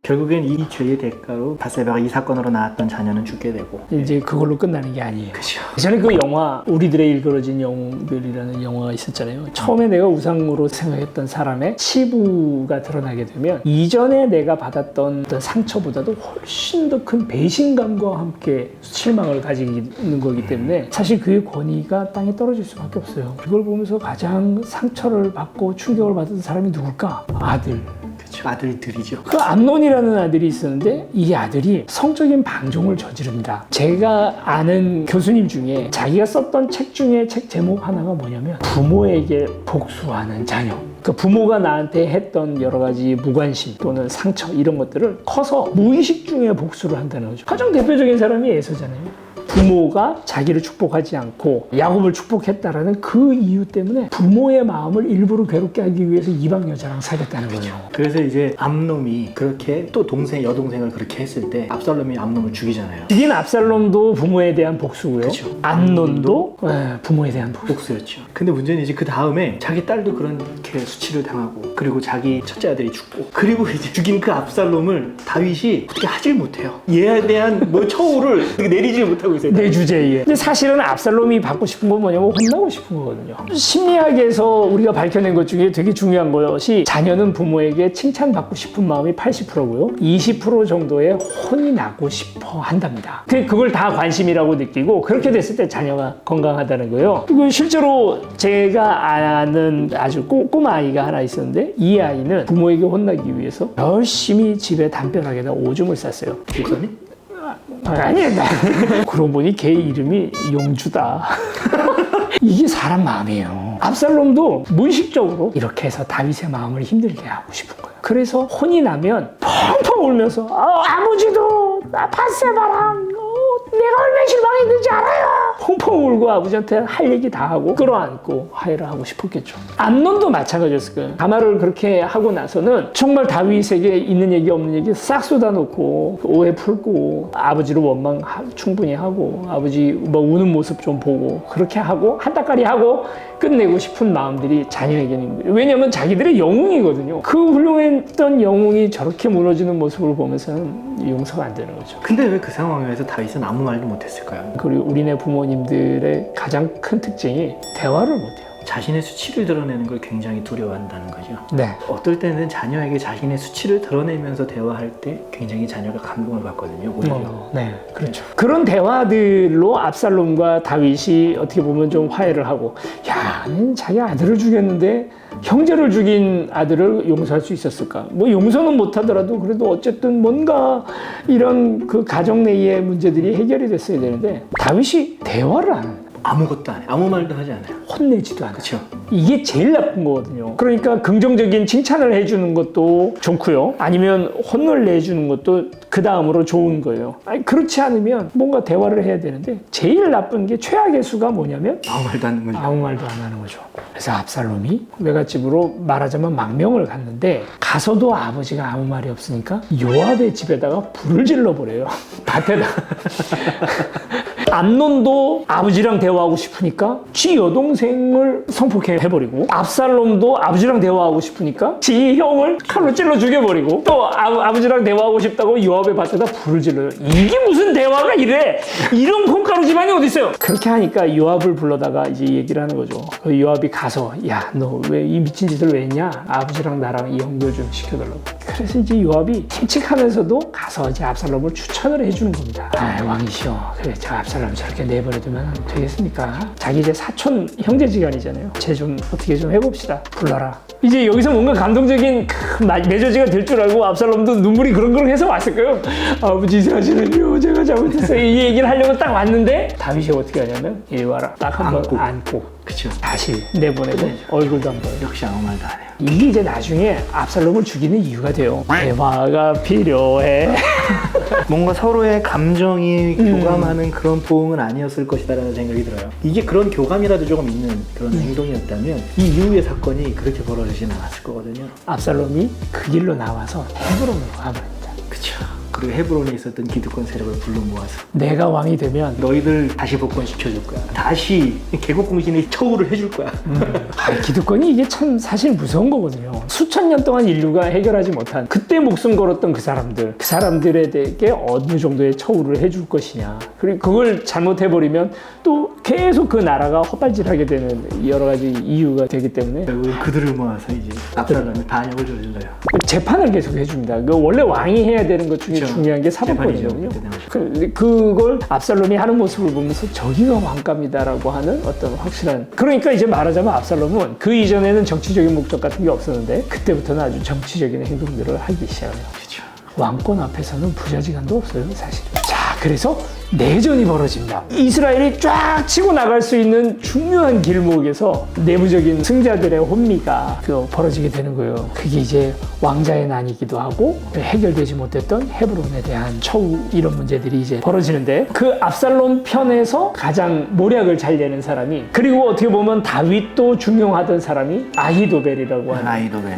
결국엔 이 죄의 대가로 밧세바가 이 사건으로 낳았던 자녀는 죽게 되고 이제 그걸로 끝나는 게 아니에요. 그죠. 예전에 그 영화 우리들의 일그러진 영웅들이라는 영화가 있었잖아요. 처음에 내가 우상으로 생각했던 사람의 치부가 드러나게 되면 이전에 내가 받았던 어떤 상처보다도 훨씬 더 큰 배신감과 함께 실망을 가지는 거기 때문에 사실 그의 권위가 땅에 떨어질 수밖에 없어요. 그걸 보면서 가장 상처를 받고 충격을 받은 사람이 누굴까? 아들. 그렇죠. 아들들이죠. 그 암논이라는 아들이 있었는데 이 아들이 성적인 방종을 저지릅니다. 제가 아는 교수님 중에 자기가 썼던 책 중에 책 제목 하나가 뭐냐면 부모에게 복수하는 자녀. 그 부모가 나한테 했던 여러 가지 무관심 또는 상처 이런 것들을 커서 무의식 중에 복수를 한다는 거죠. 가장 대표적인 사람이 에서잖아요. 부모가 자기를 축복하지 않고 야곱을 축복했다라는 그 이유 때문에 부모의 마음을 일부러 괴롭게 하기 위해서 이방 여자랑 사귀었다는 거죠. 그래서 이제 암놈이 그렇게 또 여동생을 그렇게 했을 때 압살롬이 암놈을 죽이잖아요. 죽인 압살롬도 부모에 대한 복수고요. 그쵸. 암논도 부모에 대한 복수. 복수였죠. 근데 문제는 이제 그 다음에 자기 딸도 그렇게 수치를 당하고 그리고 자기 첫째 아들이 죽고 그리고 이제 죽인 그 압살롬을 다윗이 어떻게 하질 못해요. 얘에 대한 뭐 처우를 내리질 못하고 있어요. 내 주제에. 근데 사실은 압살롬이 받고 싶은 건 뭐냐면 혼나고 싶은 거거든요. 심리학에서 우리가 밝혀낸 것 중에 되게 중요한 것이 자녀는 부모에게 칭찬받고 싶은 마음이 80%고요. 20% 정도의 혼이 나고 싶어 한답니다. 그걸 다 관심이라고 느끼고 그렇게 됐을 때 자녀가 건강하다는 거예요. 그리고 실제로 제가 아는 아주 꼬마 아이가 하나 있었는데 이 아이는 부모에게 혼나기 위해서 열심히 집에 담벼락에다 오줌을 쌌어요. 목사님? 아니야. 그러고 보니 걔 이름이 용주다. 이게 사람 마음이에요. 압살롬도 무의식적으로 이렇게 해서 다윗의 마음을 힘들게 하고 싶은 거예요. 그래서 혼이 나면 펑펑 울면서 아버지도 나 밧세바랑 내가 얼마나 실망했는지 알아요. 펑펑 울고 아버지한테 할 얘기 다 하고 끌어안고 화해를 하고 싶었겠죠. 암논도 마찬가지였을 거예요. 다말을 그렇게 하고 나서는 정말 다윗에게 있는 얘기 없는 얘기 싹 쏟아놓고 오해 풀고 아버지를 원망 충분히 하고 아버지 뭐 우는 모습 좀 보고 그렇게 하고 한따까리 하고 끝내고 싶은 마음들이 자녀에게는 있는 거예요. 왜냐하면 자기들의 영웅이거든요. 그 훌륭했던 영웅이 저렇게 무너지는 모습을 보면서는 용서가 안 되는 거죠. 근데 왜 그 상황에서 다윗은 아무 말도 못했을까요? 그리고 우리네 부모님들의 가장 큰 특징이 대화를 못해요. 자신의 수치를 드러내는 걸 굉장히 두려워한다는 거죠. 네. 어떨 때는 자녀에게 자신의 수치를 드러내면서 대화할 때 굉장히 자녀가 감동을 받거든요. 오히려. 네, 그렇죠. 그런 대화들로 압살롬과 다윗이 어떻게 보면 좀 화해를 하고, 야, 자기 아들을 죽였는데 형제를 죽인 아들을 용서할 수 있었을까? 뭐 용서는 못하더라도 그래도 어쨌든 뭔가 이런 그 가정 내의 문제들이 해결이 됐어야 되는데 다윗이 대화를 안 해요. 아무것도 안 해. 아무 말도 하지 않아요. 혼내지도 않아요. 그렇죠. 이게 제일 나쁜 거거든요. 그러니까 긍정적인 칭찬을 해주는 것도 좋고요. 아니면 혼을 내주는 것도 그 다음으로 좋은 거예요. 아니, 그렇지 않으면 뭔가 대화를 해야 되는데 제일 나쁜 게 최악의 수가 뭐냐면 아무 말도 안 하는 거죠. 아무 말도 안 하는 거죠. 그래서 압살롬이 외갓집으로 말하자면 망명을 갔는데 가서도 아버지가 아무 말이 없으니까 요압의 집에다가 불을 질러버려요. 밭에다. 암논도 아버지랑 대화하고 싶으니까 지 여동생을 성폭행해버리고 압살롬도 아버지랑 대화하고 싶으니까 지 형을 칼로 찔러 죽여버리고 또 아버지랑 대화하고 싶다고 요압의 밭에다 불을 질러요. 이게 무슨 대화가 이래? 이런 콩가루 집안이 어디 있어요? 그렇게 하니까 요압을 불러다가 이제 얘기를 하는 거죠. 그 요압이 가서 야, 너 왜 이 미친 짓을 왜 했냐? 아버지랑 나랑 이 연결 좀 시켜달라고. 그래서 이제 요압이 칙칙하면서도 가서 이제 압살롬을 추천을 해주는 겁니다. 아, 왕이시여, 그래, 저 압살롬 저렇게 내버려두면 되겠습니까? 자기 이제 사촌 형제지간이잖아요. 쟤 좀 어떻게 좀 해봅시다. 불러라. 이제 여기서 뭔가 감동적인 매저지가 될 줄 알고 압살롬도 눈물이 그렁그렁해서 왔을 거예요. 아버지 사실은요, 제가 잘못했어요. 이 얘기를 하려고 딱 왔는데 다윗이 어떻게 하냐면 이리 와라. 딱 한 번 안고. 그쵸. 다시 내보내고 얼굴도 안 보여. 역시 아무 말도 안 해요. 이게 이제 나중에 압살롬을 죽이는 이유가 돼요. 대화가 필요해. 뭔가 서로의 감정이 교감하는 그런 포옹은 아니었을 것이다라는 생각이 들어요. 이게 그런 교감이라도 조금 있는 그런 행동이었다면 이 이후의 사건이 그렇게 벌어지진 않았을 거거든요. 압살롬이 그 길로 나와서 헤브론으로 가버립니다. 그쵸. 그리고 헤브론에 있었던 기득권 세력을 불러 모아서 내가 왕이 되면 너희들 다시 복권시켜줄 거야. 다시 개국공신에 처우를 해줄 거야. 기득권이 이게 참 사실 무서운 거거든요. 수천 년 동안 인류가 해결하지 못한 그때 목숨 걸었던 그 사람들에게 어느 정도의 처우를 해줄 것이냐. 그리고 그걸 잘못해버리면 또 계속 그 나라가 헛발질하게 되는 여러 가지 이유가 되기 때문에 결국 그들을 모아서 이제 압살롬이 반역을 저질러요. 재판을 계속 해줍니다. 원래 왕이 해야 되는 것 중에 그렇죠. 중요한 게 사법권이거든요. 재판이죠. 그걸 압살롬이 하는 모습을 보면서 저기가 왕감이다라고 하는 어떤 확실한. 그러니까 이제 말하자면 압살롬은 그 이전에는 정치적인 목적 같은 게 없었는데 그때부터는 아주 정치적인 행동들을 하기 시작해요. 그렇죠. 왕권 앞에서는 부자지간도 없어요, 사실. 자, 그래서 내전이 벌어집니다. 이스라엘이 쫙 치고 나갈 수 있는 중요한 길목에서 내부적인 승자들의 혼미가 벌어지게 되는 거예요. 그게 이제 왕자의 난이기도 하고 해결되지 못했던 헤브론에 대한 처우 이런 문제들이 이제 벌어지는데 그 압살롬 편에서 가장 모략을 잘 내는 사람이 그리고 어떻게 보면 다윗도 중용하던 사람이 아히도벨이라고 하는 아히도벨.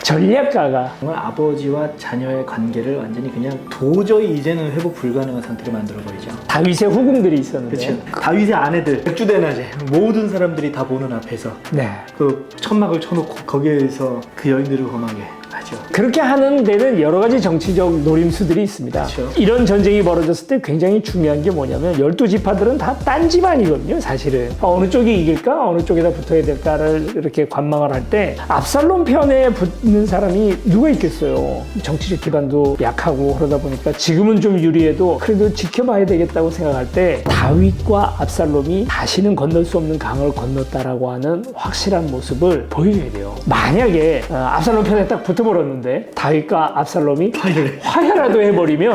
전략가가 정말 아버지와 자녀의 관계를 완전히 그냥 도저히 이제는 회복 불가능한 상태로 만들어버리죠. 다윗의 후궁들이 있었는데 그렇죠. 다윗의 아내들 백주대낮에 모든 사람들이 다 보는 앞에서 네. 그 천막을 쳐놓고 거기에서 그 여인들을 험하게 하죠. 그렇게 하는 데는 여러 가지 정치적 노림수들이 있습니다. 그렇죠. 이런 전쟁이 벌어졌을 때 굉장히 중요한 게 뭐냐면 12지파들은 다 딴 집안이거든요, 사실은. 어느 쪽이 이길까? 어느 쪽에다 붙어야 될까를 이렇게 관망을 할 때 압살롬 편에 붙는 사람이 누가 있겠어요. 정치적 기반도 약하고 그러다 보니까 지금은 좀 유리해도 그래도 지켜봐야 되겠다고 생각할 때 다윗과 압살롬이 다시는 건널 수 없는 강을 건넜다라고 하는 확실한 모습을 보여줘야 돼요. 만약에 압살롬 편에 딱 붙어버렸는데 다윗과 압살롬이 화해라도 해버리면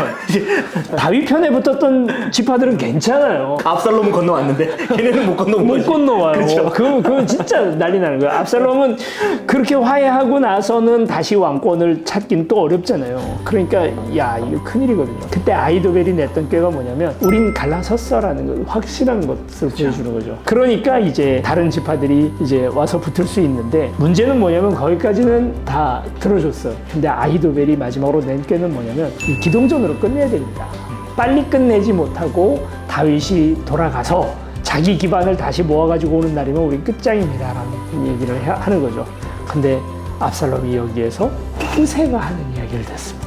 다윗 편에 붙었던 지파들은 괜찮아요. 압살롬은 건너왔는데 걔네는 못 건너온 못 거지. 건너와요. 그렇죠. 그건 진짜 난리 나는 거예요. 압살롬은 그렇게 화해하고 나서는 다시 왕권을 찾긴 또 어렵잖아요. 그러니까 야 이거 큰일이거든요. 그때 아히도벨이 냈던 꾀가 뭐냐면 우린 갈라섰어라는 걸 확실한 것을 보여주는 거죠. 그러니까 이제 다른 지파들이 이제 와서 붙을 수 있는데 문제는 뭐냐면 거기까지는 다 들어줬어요. 근데 아히도벨이 마지막으로 낸 꾀는 뭐냐면 이 기동전으로 끝내야 됩니다. 빨리 끝내지 못하고 다윗이 돌아가서 자기 기반을 다시 모아가지고 오는 날이면 우리 끝장입니다 라는 얘기를 하는 거죠. 근데 압살롬이 여기에서 후세가 하는 이야기를 듣습니다.